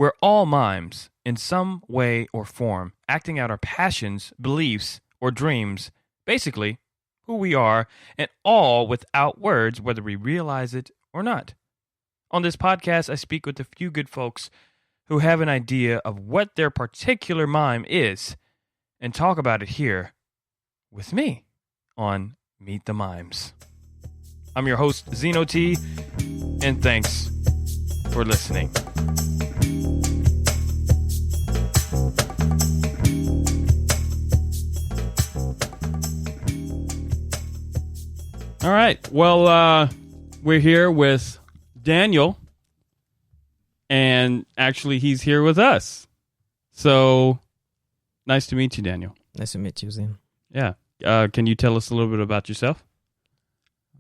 We're all mimes in some way or form, acting out our passions, beliefs, or dreams, basically who we are, and all without words, whether we realize it or not. On this podcast, I speak with a few good folks who have an idea of what their particular mime is and talk about it here with me on Meet the Mimes. I'm your host, Zeno T, and thanks for listening. All right. Well, we're here with Daniel, and actually he's here with us. So, nice to meet you, Daniel. Nice to meet you, Zin. Yeah. Can you tell us a little bit about yourself?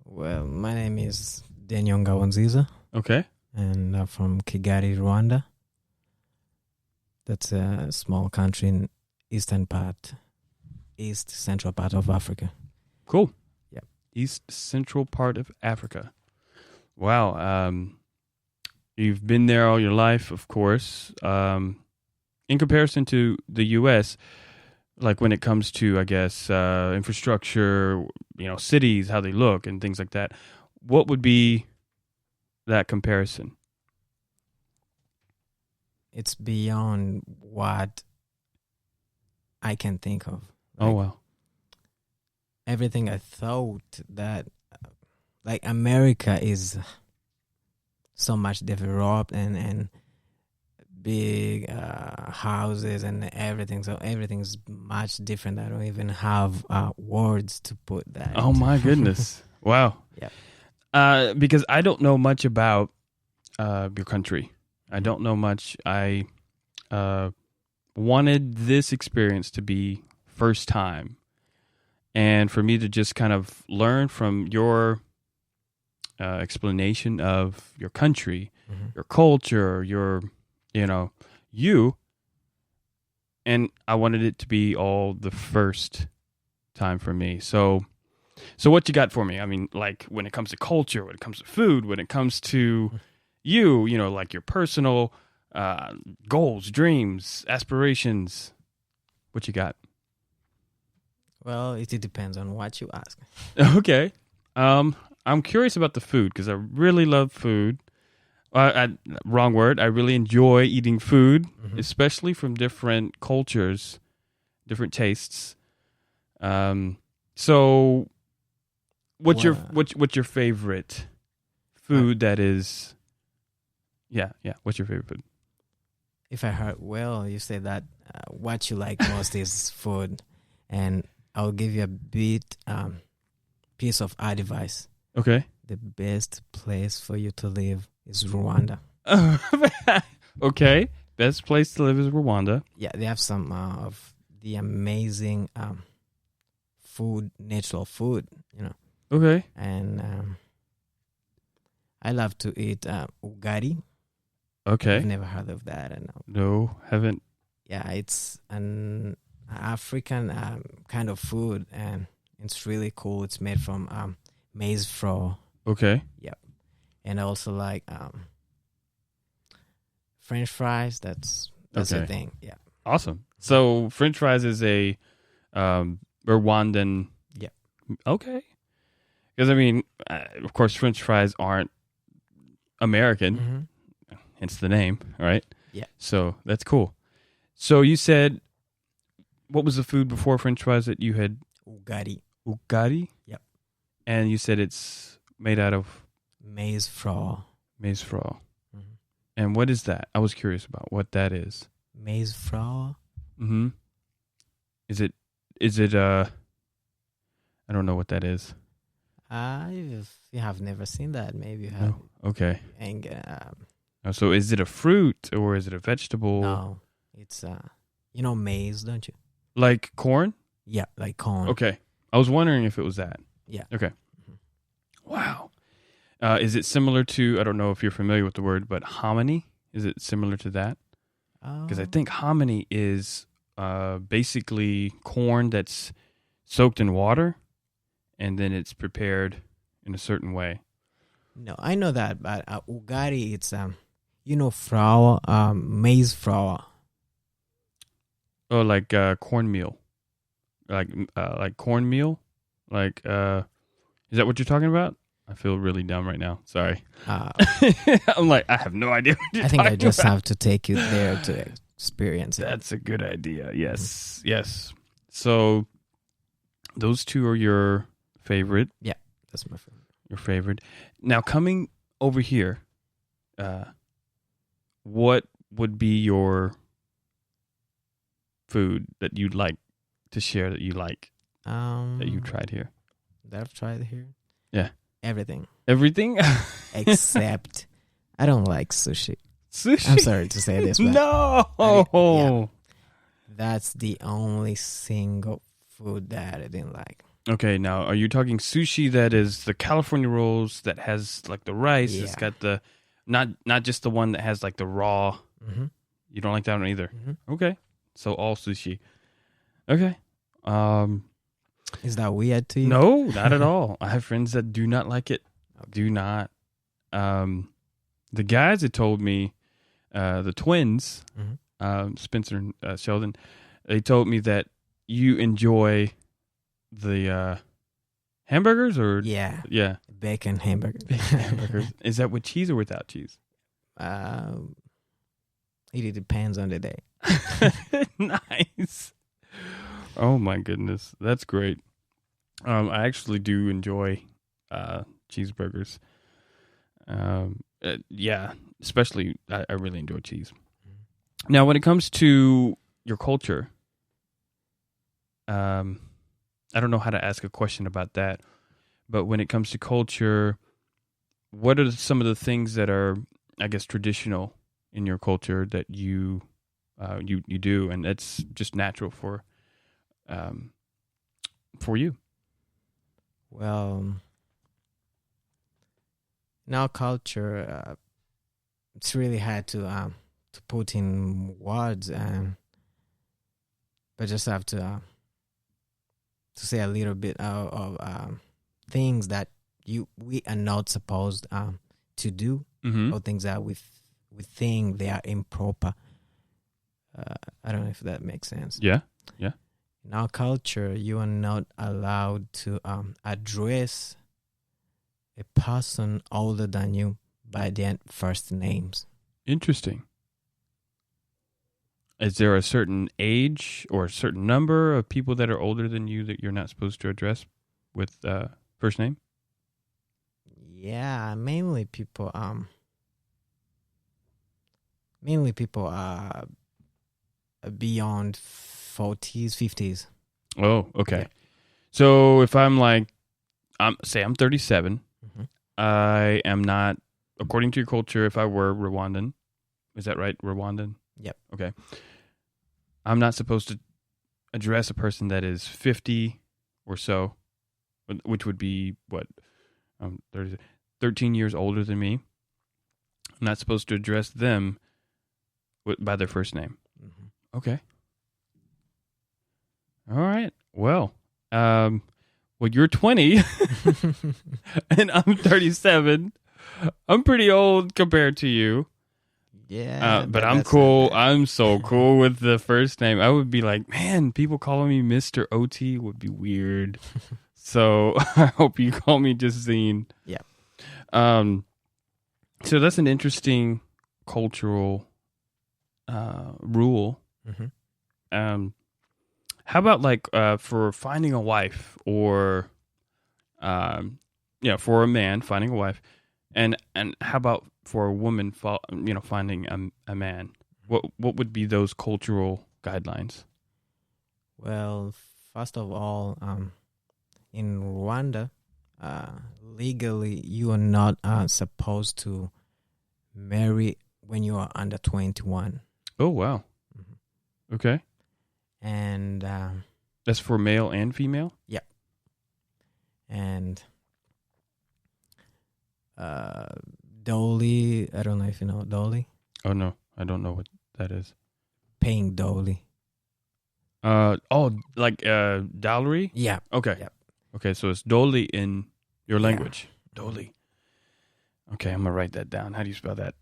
Well, my name is Daniel Ngawonziza, Okay. and I'm from Kigali, Rwanda. That's a small country in east central part of Africa. Cool. Yep. East central part of Africa. Wow. You've been there all your life, of course. In comparison to the U.S., like when it comes to, I guess, infrastructure, cities, how they look and things like that, what would be that comparison? It's beyond what I can think of. Oh, wow. Everything I thought that, America is so much developed and big houses and everything. So everything's much different. I don't even have words to put that. Oh, my goodness. Wow. Yeah. Because I don't know much about your country. I don't know much. I wanted this experience to be first time. And for me to just kind of learn from your explanation of your country, your culture, your, you. And I wanted it to be all the first time for me. So what you got for me? I mean, like when it comes to culture, when it comes to food, when it comes to you, like your personal goals, dreams, aspirations, what you got? Well, it depends on what you ask. Okay. I'm curious about the food because I really love food. Wrong word. I really enjoy eating food, especially from different cultures, different tastes. So, what's your favorite food that is? Yeah. What's your favorite food? If I heard well, you say that what you like most is food, and I'll give you a piece of advice. Okay. The best place for you to live is Rwanda. Okay. Best place to live is Rwanda. Yeah, they have some of the amazing food, natural food, Okay. And I love to eat ugari. Okay. I've never heard of that. I know. No, haven't. Yeah, it's an African kind of food, and it's really cool. It's made from maize flour. Okay. Yep. And I also like French fries. That's okay. a thing. Yeah. Awesome. So French fries is a Rwandan. Yeah. Okay. Because I mean, of course, French fries aren't American. Hence the name, right? Yeah. So that's cool. So you said, what was the food before French fries that you had? Ugari. Ugari? Yep. And you said it's made out of? Maize flour. Maize flour. And what is that? I was curious about what that is. Maize flour? Is it, I don't know what that is. You have never seen that. Maybe you have. No. Okay. And, So is it a fruit or is it a vegetable? no, it's, maize, don't you? Like corn? Yeah, like corn. Okay. I was wondering if it was that. Yeah. Okay. Wow. Is it similar to, I don't know if you're familiar with the word, but hominy? Is it similar to that? Because I think hominy is basically corn that's soaked in water and then it's prepared in a certain way. No, I know that, but ugari, You know flour, maize flour. Oh, like cornmeal, like cornmeal, like is that what you're talking about? I feel really dumb right now. Sorry. Uh, I'm like, I have no idea what you're I think I talking just about. have to take you there to experience it. That's a good idea. Yes, yes. So those two are your favorite. That's my favorite. Your favorite. Now coming over here, what would be your food that you'd like to share that you like that you've tried here? That I've tried here. Yeah. Everything Everything except I don't like sushi. sushi. I'm sorry to say this, but No. that's the only single food that I didn't like. Okay, now are you talking sushi that is the California rolls that has like the rice? It's Yeah. got the not just the one that has like the raw. Mm-hmm. You don't like that one either. Mm-hmm. Okay, so all sushi. Okay. Is that weird to you? No, not at all. I have friends that do not like it. Okay. Do not. The guys that told me, the twins, Mm-hmm. Spencer and Sheldon, they told me that you enjoy the hamburgers or Yeah, yeah bacon hamburger. hamburgers. Is that with cheese or without cheese? It depends on the day. Nice. Oh my goodness, that's great. I actually do enjoy cheeseburgers. Yeah, especially I really enjoy cheese. Now, when it comes to your culture, I don't know how to ask a question about that, but when it comes to culture, what are some of the things that are, I guess, traditional in your culture that you do, and it's just natural for you? Well, in our culture, it's really hard to put in words, but just have to say a little bit of things that we are not supposed to do, Mm-hmm. or things that we think they are improper. I don't know if that makes sense. Yeah. In our culture, you are not allowed to address a person older than you by their first names. Interesting. Is there a certain age or a certain number of people that are older than you that you're not supposed to address with first name? Yeah, mainly people are beyond 40s, 50s. Oh, okay. Yeah. So if I'm like, I'm 37, Mm-hmm. I am not, according to your culture, if I were Rwandan, is that right? Rwandan? Yep. Okay. I'm not supposed to address a person that is 50 or so, which would be what, 13 years older than me. I'm not supposed to address them by their first name. Mm-hmm. Okay. All right. Well, you're 20 and I'm 37. I'm pretty old compared to you. Yeah, But I'm cool. I'm so cool with the first name. I would be like, man, people calling me Mr. OT would be weird. So I hope you call me just Zine. Yeah. So that's an interesting cultural rule. Mm-hmm. How about like for finding a wife, or for a man finding a wife, and how about for a woman finding a man? What would be those cultural guidelines? Well, first of all, in Rwanda, legally you are not supposed to marry when you are under 21. Oh wow. Mm-hmm. Okay. And That's for male and female? yeah. And Dolly, I don't know if you know Dolly. Oh no, I don't know what that is. Paying Dolly. Like dowry? Yeah. Okay. Yep. Okay, so it's doli in your Yeah. language. Doli. Okay, I'm gonna write that down. How do you spell that?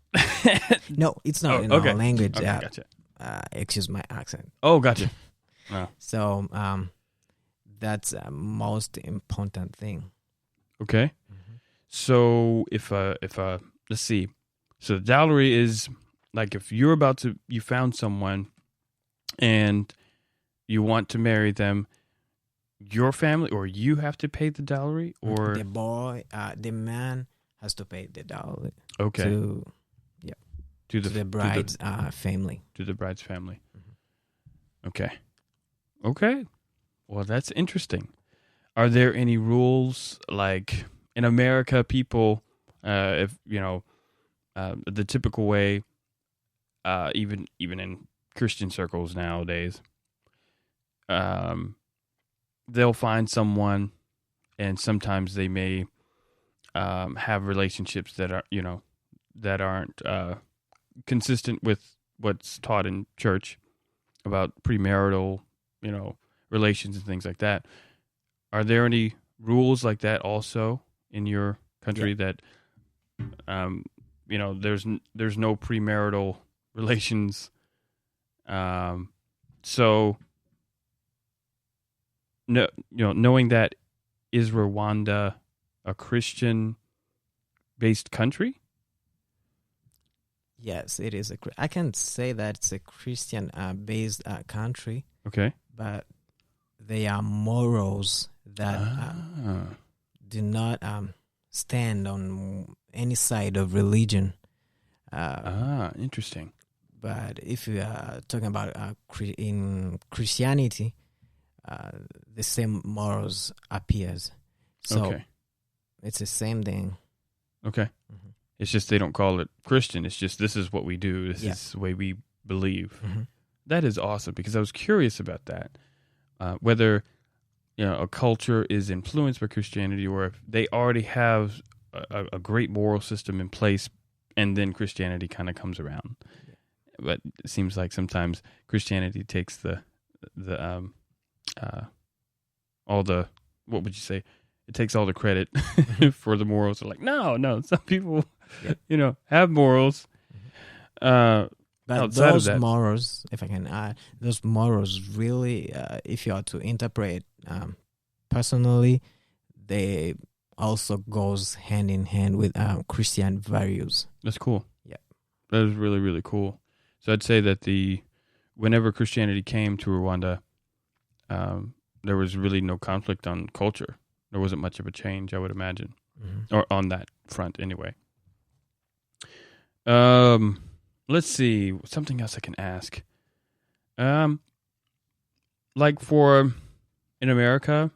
No, it's not in okay. our language. Okay, gotcha. Excuse my accent. Oh, gotcha. Oh, So that's a most important thing. okay. So if let's see. So the dowry is like if you found someone and you want to marry them, your family or you have to pay the dowry, or the man has to pay the dowry okay to the bride's family. To the bride's family. Okay. Okay. Well, that's interesting. Are there any rules like in America? People, if you know, the typical way, even in Christian circles nowadays, they'll find someone, and sometimes they may have relationships that are that aren't consistent with what's taught in church about premarital, relations and things like that. Are there any rules like that also in your country that, there's no premarital relations? So, no, knowing that, is Rwanda a Christian-based country? Yes, it is I can say that it's a Christian based country. Okay. But there are morals that do not stand on any side of religion. Interesting. But if you are talking about in Christianity, the same morals appears. So okay. It's the same thing. Okay. Mm-hmm. It's just they don't call it Christian. It's just this is what we do. This is the way we believe. Mm-hmm. That is awesome because I was curious about that. Whether a culture is influenced by Christianity or if they already have a great moral system in place and then Christianity kind of comes around. Yeah. But it seems like sometimes Christianity takes all the, what would you say? It takes all the credit for the morals. They're like, no, some people, have morals. But those morals, if I can add, those morals really, if you are to interpret personally, they also goes hand in hand with Christian values. That's cool. Yeah. That is really, really cool. So I'd say that whenever Christianity came to Rwanda, there was really no conflict on culture. There wasn't much of a change, I would imagine, or on that front anyway. Let's see, something else I can ask. Like for in America,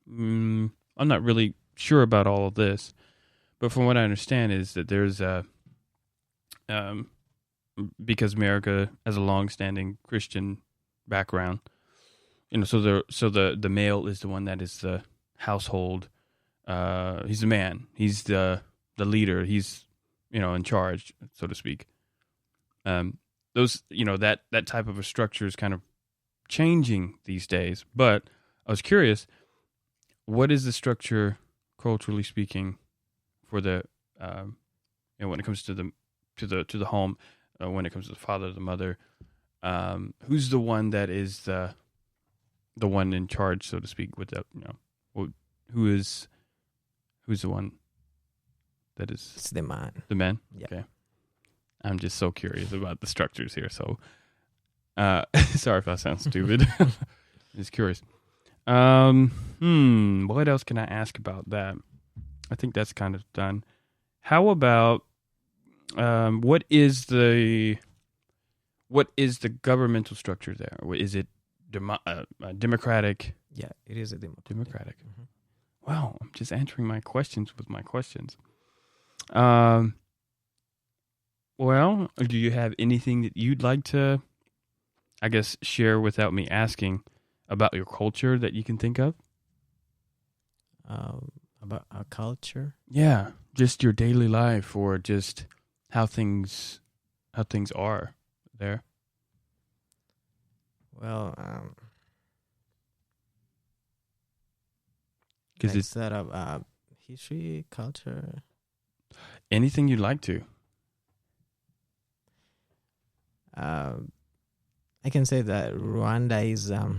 I'm not really sure about all of this, but from what I understand is that there's because America has a long-standing Christian background, so the male is the one that is the household. He's the man. He's the leader. He's in charge, so to speak. Those that type of a structure is kind of changing these days. But I was curious, what is the structure, culturally speaking, for the when it comes to the home, when it comes to the father, the mother, who's the one that is the one in charge, so to speak, with the who's the one that is? It's the man. The man? Yeah. Okay. I'm just so curious about the structures here. So, sorry if I sound stupid. Just curious. What else can I ask about that? I think that's kind of done. How about what is the governmental structure there? Is it democratic? Yeah, it is a democratic. Mm-hmm. Wow, I'm just answering my questions with my questions. Well, do you have anything that you'd like to, I guess, share without me asking about your culture that you can think of? About our culture? Yeah, just your daily life or just how things are there. Well, because instead of history, culture. Anything you'd like to. I can say that Rwanda is the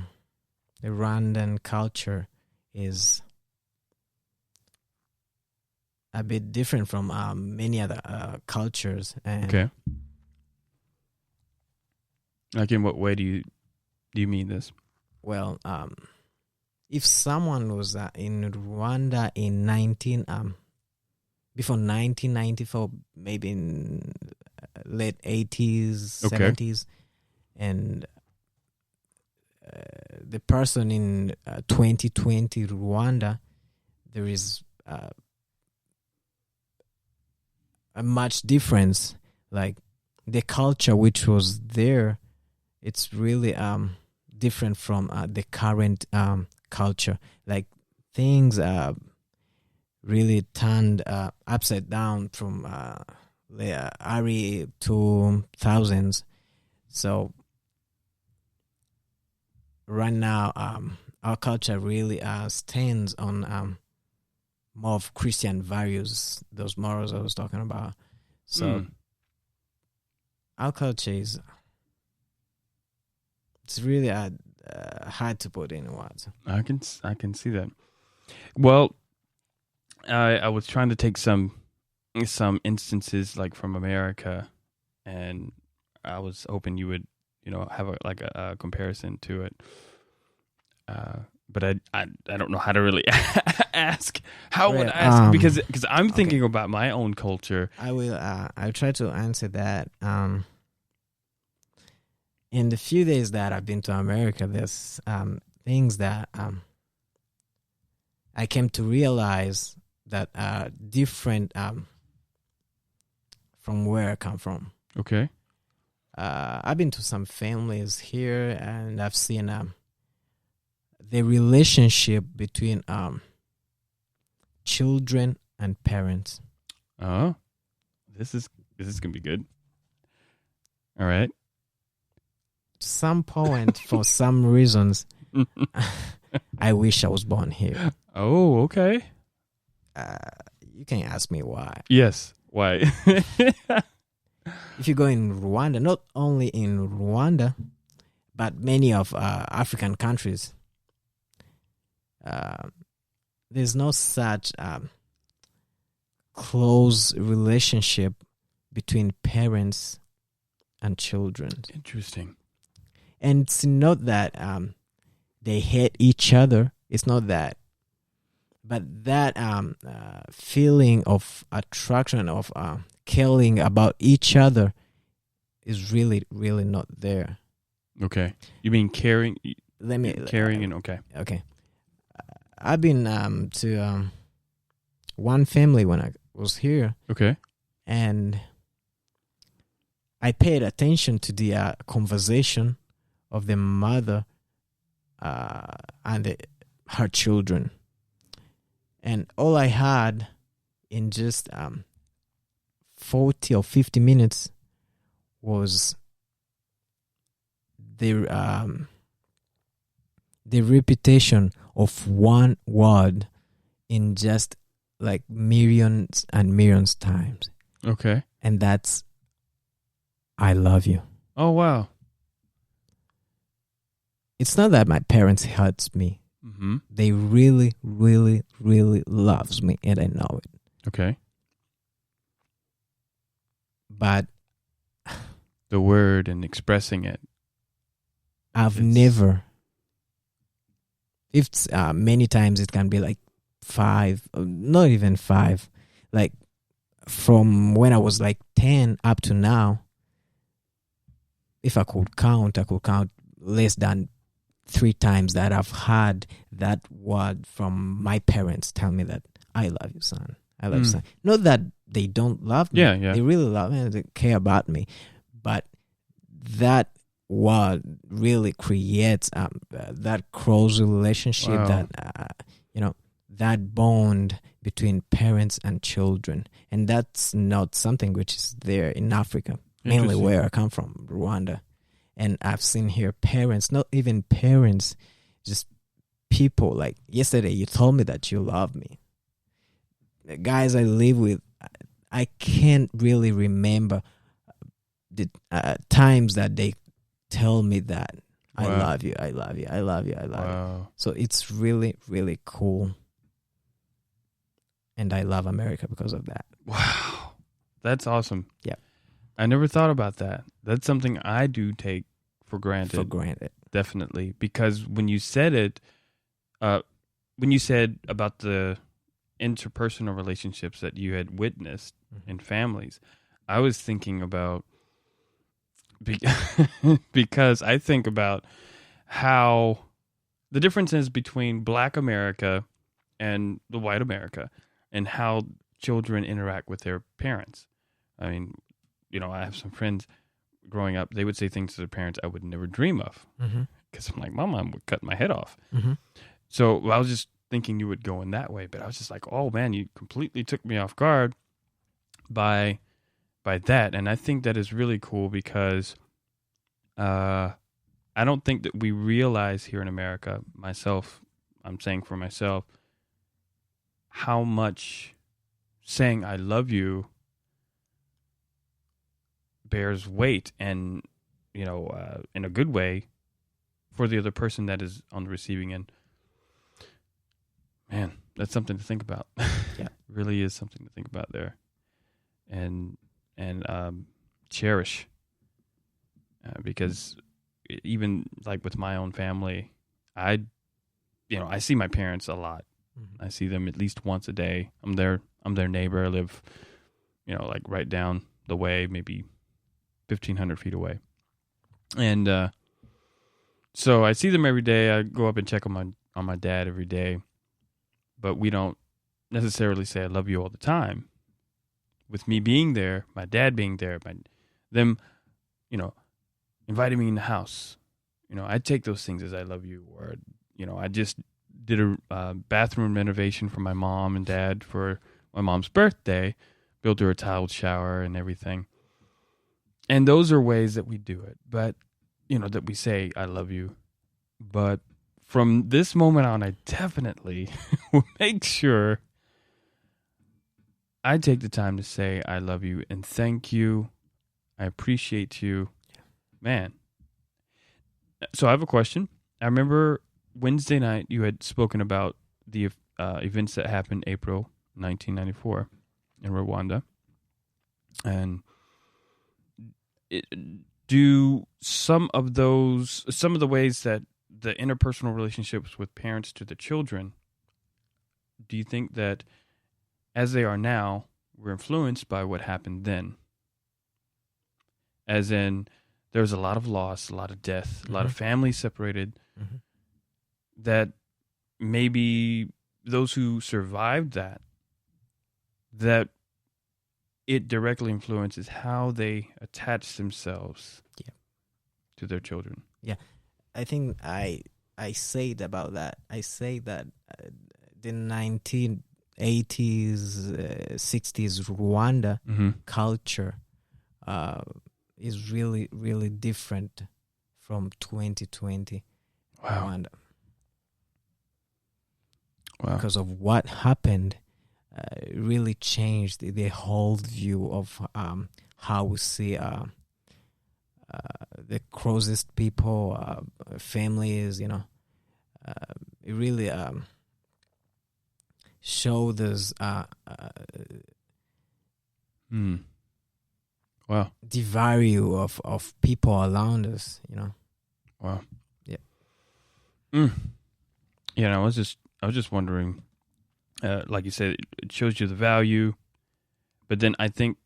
Rwandan culture is a bit different from many other cultures. And Okay. Like in what way do you mean this? well, if someone was in Rwanda in before 1994, maybe in late 80s, Okay. 70s, and the person in 2020 Rwanda, there is a much difference. Like the culture which was there, it's really different from the current culture. Like things really turned upside down from the early 2000s. So right now, our culture really stands on more of Christian values, those morals I was talking about. So our culture is, it's really hard to put in words. I can see that. Well, I was trying to take some instances like from America, and I was hoping you would, have a comparison to it. But I don't know how to really ask. How would I ask? Because I'm thinking about my own culture. I'll try to answer that. In the few days that I've been to America, there's things that I came to realize that are different from where I come from. Okay. I've been to some families here, and I've seen the relationship between children and parents. Oh, this is gonna be good. All right. Some point, for some reasons, I wish I was born here. Oh, okay. You can ask me why. Yes. Why? If you go in Rwanda, not only in Rwanda, but many of African countries, there's no such close relationship between parents and children. Interesting. And it's not that they hate each other. It's not that. But that feeling of attraction, of caring about each other is really, really not there. Okay. You mean caring? Caring and okay. Okay. I've been to one family when I was here. Okay. And I paid attention to the conversation of the mother and her children. And all I had in just 40 or 50 minutes was the repetition of one word in just like millions and millions times. Okay. And that's, I love you. Oh, wow. It's not that my parents hurt me. Mm-hmm. They really, really, really loves me, and I know it. Okay. But the word and expressing it. I've never. If many times it can be like 5, not even 5. Like from when I was like 10 up to now. If I could count less than 3 times that I've had that word from my parents tell me that I love you, son. I love you, son. Not that they don't love me. Yeah. They really love me and they care about me. But that word really creates that close relationship, that, that bond between parents and children. And that's not something which is there in Africa, mainly where I come from, Rwanda. And I've seen here parents, not even parents, just people. Like yesterday, you told me that you love me. The guys I live with, I can't really remember the times that they tell me that I Wow. love you, I love you, I love you, I love you. Wow. So it's really, really cool. And I love America because of that. Wow. That's awesome. Yeah. I never thought about that. That's something I do take for granted. For granted. Definitely. Because when you said it, when you said about the interpersonal relationships that you had witnessed in families, I was thinking about, because I think about how the differences between Black America and the white America, and how children interact with their parents. I mean, I have some friends growing up, they would say things to their parents I would never dream of. Because I'm like, my mom would cut my head off. So I was just thinking you would go in that way, but I was just like, oh man, you completely took me off guard by that. And I think that is really cool because I don't think that we realize here in America, I'm saying for myself, how much saying I love you bears weight and, in a good way for the other person that is on the receiving end. Man, that's something to think about. Yeah. Really is something to think about there. And cherish. Because even like with my own family, I see my parents a lot. I see them at least once a day. I'm their neighbor. I live, like right down the way, maybe 1,500 feet away. And so I see them every day. I go up and check on my dad every day. But we don't necessarily say I love you all the time. With me being there, my dad being there, them, inviting me in the house, I take those things as I love you. Or, I just did a bathroom renovation for my mom and dad for my mom's birthday, built her a tiled shower and everything. And those are ways that we do it, but, that we say, I love you. But from this moment on, I definitely will make sure I take the time to say, I love you and thank you. I appreciate you. Man. So I have a question. I remember Wednesday night you had spoken about the events that happened April 1994 in Rwanda. And do some of the ways that the interpersonal relationships with parents to the children, do you think that as they are now, were influenced by what happened then? As in, there was a lot of loss, a lot of death, a lot of families separated, that maybe those who survived that it directly influences how they attach themselves to their children. Yeah. I think I said about that. I say that the 1980s, 60s Rwanda culture is really, really different from 2020 Rwanda. Wow. Because of what happened, it really changed the whole view of how we see the closest people, families, it really showed us Wow. the value of people around us, Wow. Yeah. Yeah, I was just wondering, like you said, it shows you the value, but then I think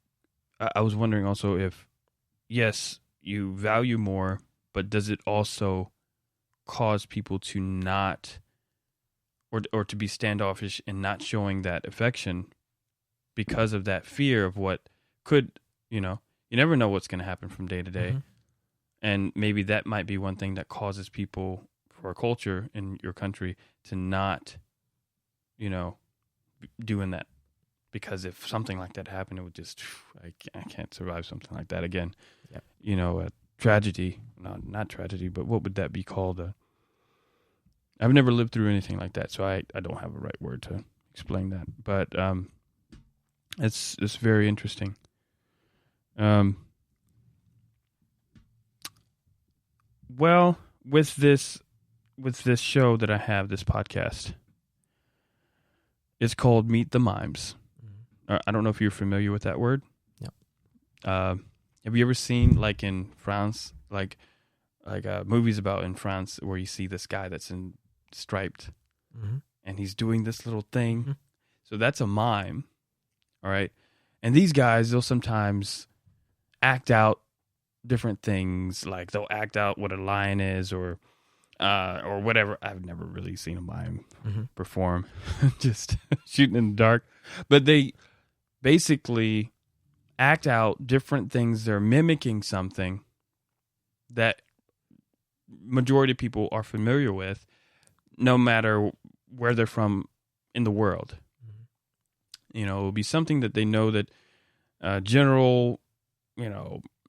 I was wondering also if, yes, you value more, but does it also cause people to not, or to be standoffish and not showing that affection because of that fear of what could, you never know what's going to happen from day to day. And maybe that might be one thing that causes people, for a culture in your country, to not, doing that. Because if something like that happened, it would just, I can't survive something like that again. Yep. A tragedy, not tragedy, but what would that be called? I've never lived through anything like that, so I don't have a right word to explain that. But It's very interesting. Well, with this show that I have, this podcast, it's called Meet the Mimes. I don't know if you're familiar with that word. Yep. Have you ever seen, like, in France, like movies about in France where you see this guy that's in striped and he's doing this little thing? So that's a mime, all right? And these guys, they'll sometimes act out different things, like they'll act out what a lion is or whatever. I've never really seen a mime perform, just shooting in the dark. But they basically act out different things. They're mimicking something that majority of people are familiar with, no matter where they're from in the world. You know, it'll be something that they know that general,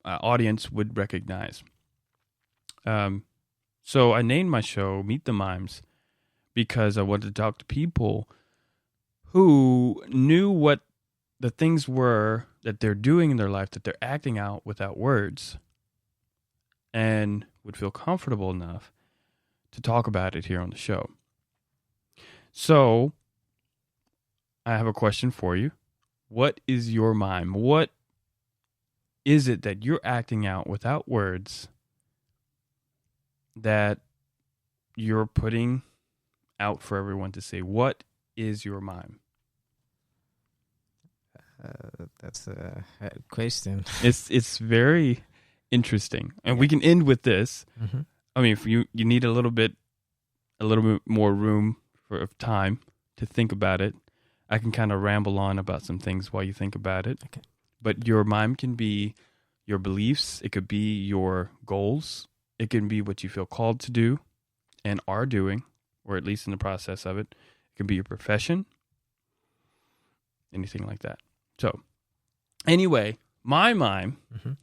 audience would recognize. So I named my show Meet the Mimes because I wanted to talk to people who knew what the things were that they're doing in their life, that they're acting out without words, and would feel comfortable enough to talk about it here on the show. So I have a question for you. What is your mime? What is it that you're acting out without words that you're putting out for everyone to see? What is your mime? That's a question. It's very interesting, and we can end with this. I mean, if you need a little bit more room of time to think about it, I can kind of ramble on about some things while you think about it. Okay. But your mime can be your beliefs. It could be your goals. It can be what you feel called to do and are doing, or at least in the process of it. It can be your profession, anything like that. So, anyway, my mime, and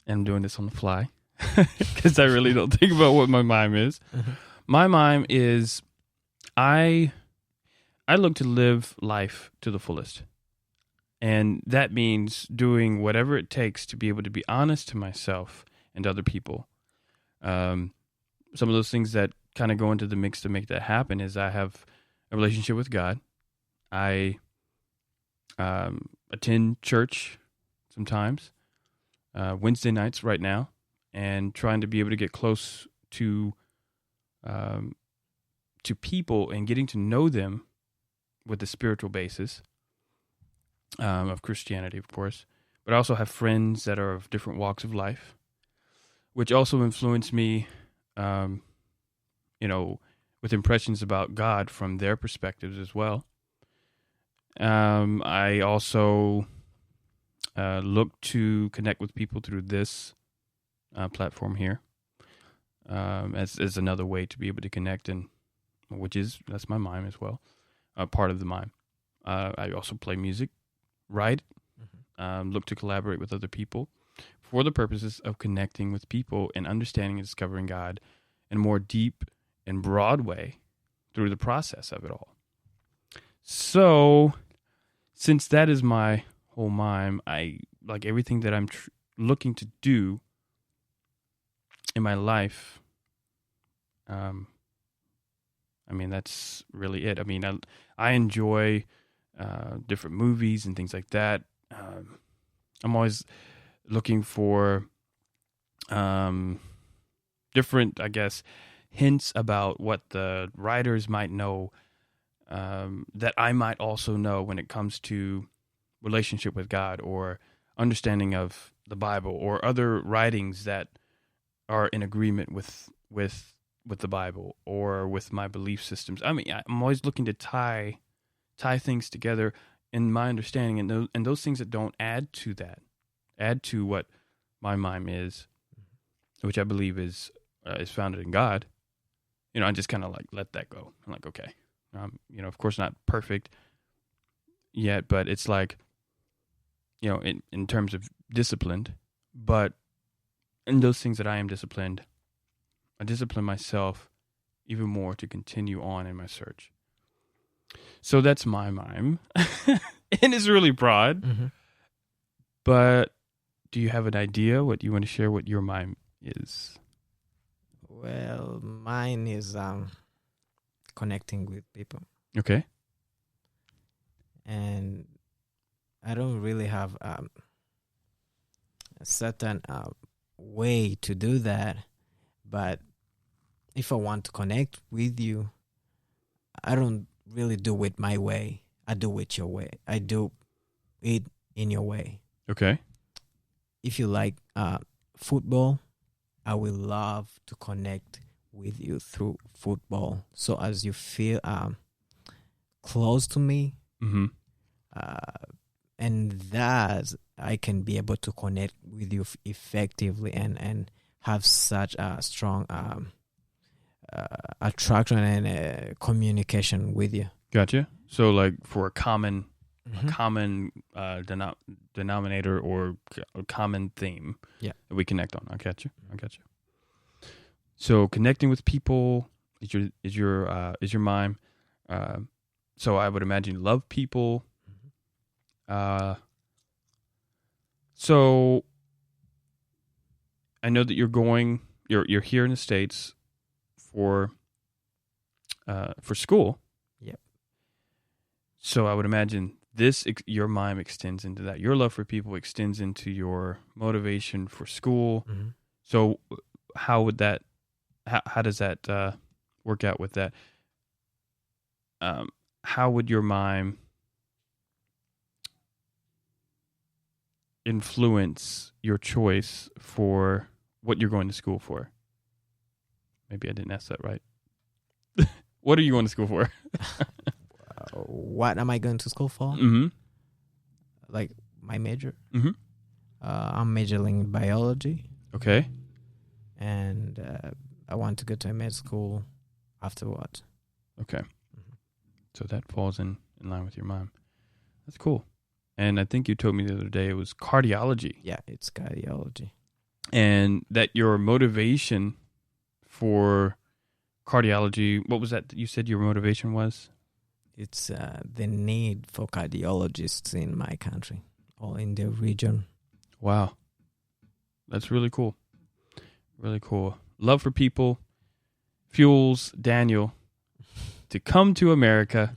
I'm doing this on the fly because I really don't think about what my mime is. My mime is I look to live life to the fullest. And that means doing whatever it takes to be able to be honest to myself and other people. Some of those things that kind of go into the mix to make that happen is I have a relationship with God. I attend church sometimes, Wednesday nights right now, and trying to be able to get close to people and getting to know them with the spiritual basis of Christianity, of course. But I also have friends that are of different walks of life, which also influence me, with impressions about God from their perspectives as well. I also look to connect with people through this platform here as another way to be able to connect, and that's my mime as well, part of the mime. I also play music, write, look to collaborate with other people for the purposes of connecting with people and understanding and discovering God in a more deep and broad way through the process of it all. So, since that is my whole mime, I like everything that I'm looking to do in my life. That's really it. I enjoy different movies and things like that. I'm always looking for different, I guess, hints about what the writers might know that I might also know when it comes to relationship with God or understanding of the Bible or other writings that are in agreement with the Bible or with my belief systems. I'm always looking to tie things together in my understanding, and those things that don't add to what my mime is, which I believe is founded in God. I just kind of like let that go. I'm like, okay, of course not perfect yet, but it's like, in terms of disciplined, but in those things that I am disciplined, I discipline myself even more to continue on in my search. So that's my mime. and it's really broad. Mm-hmm. But do you have an idea what you want to share? What your mime is? Well, mine is connecting with people, Okay. and I don't really have a certain way to do that. But if I want to connect with you, I don't really do it my way. I do it your way. I do it in your way. Okay. If you like football, I will love to connect with you through football. So as you feel close to me, Mm-hmm. and that I can be able to connect with you effectively and have such a strong attraction and communication with you. Gotcha. So, like, for a common Mm-hmm. denominator or a common theme Yeah. that we connect on. I got you. So, connecting with people is your mime. So, I would imagine you love people. So, I know that you're here in the States for school. Yep. So I would imagine your mime extends into that. Your love for people extends into your motivation for school. Mm-hmm. So how would that? How does that work out with that? How would your mime influence your choice for what you're going to school for? Maybe I didn't ask that right. What are you going to school for? What am I going to school for? Mm-hmm. Like my major? Mm-hmm. I'm majoring in biology, Okay. and I want to go to a med school afterwards. Okay. So that falls in line with your mom. That's cool. And I think you told me the other day it was cardiology. Yeah, it's cardiology. And that your motivation for cardiology, what was that you said your motivation was? It's the need for cardiologists in my country or in the region. Wow. That's really cool. Really cool. Love for people fuels Daniel to come to America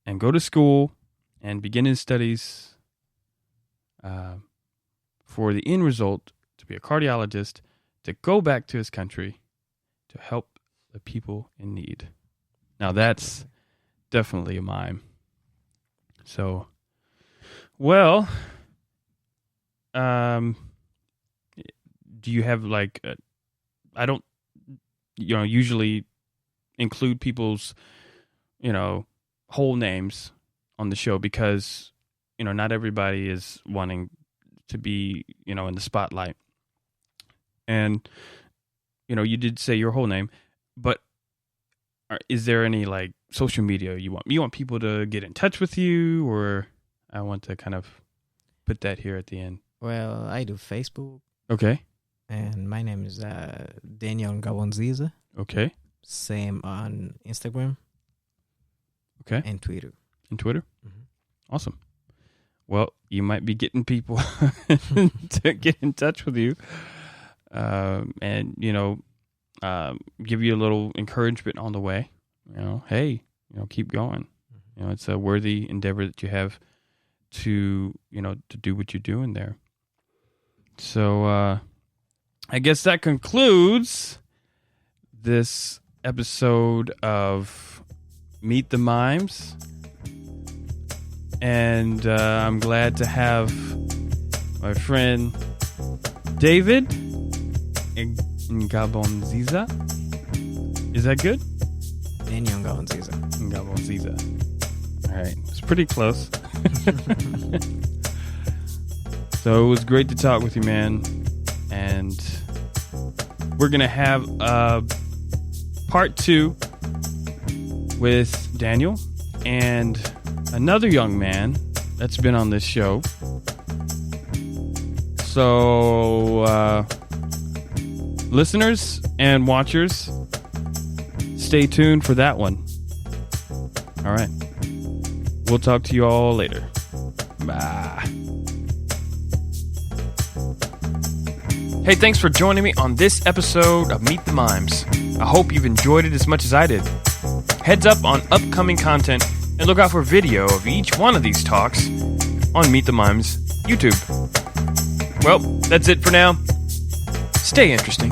and go to school and begin his studies for the end result to be a cardiologist, to go back to his country to help the people in need. Now that's definitely a mime. So, well, do you have like, I don't, usually include people's, whole names on the show because, not everybody is wanting to be, in the spotlight. And, you did say your whole name, but is there any like social media you want people to get in touch with you, or I want to kind of put that here at the end? Well, I do Facebook. Okay. And my name is Daniel Ngabonziza. Okay. Same on Instagram. Okay. And Twitter. And Twitter? Mm-hmm. Awesome. Well, you might be getting people to get in touch with you and, give you a little encouragement on the way. Hey, keep going. Mm-hmm. It's a worthy endeavor that you have to, to do what you're doing there. So I guess that concludes this episode of Meet the Mimes. And I'm glad to have my friend David Ngabonziza. Is that good? Daniel Ngabonziza. Ngabonziza. All right. It's pretty close. So it was great to talk with you, man. And we're going to have part 2 with Daniel and another young man that's been on this show. So, listeners and watchers, stay tuned for that one. All right. we'll talk to you all later. Bye. Hey, thanks for joining me on this episode of Meet the Mimes. I hope you've enjoyed it as much as I did. Heads up on upcoming content and look out for video of each one of these talks on Meet the Mimes YouTube. Well, that's it for now. Stay interesting.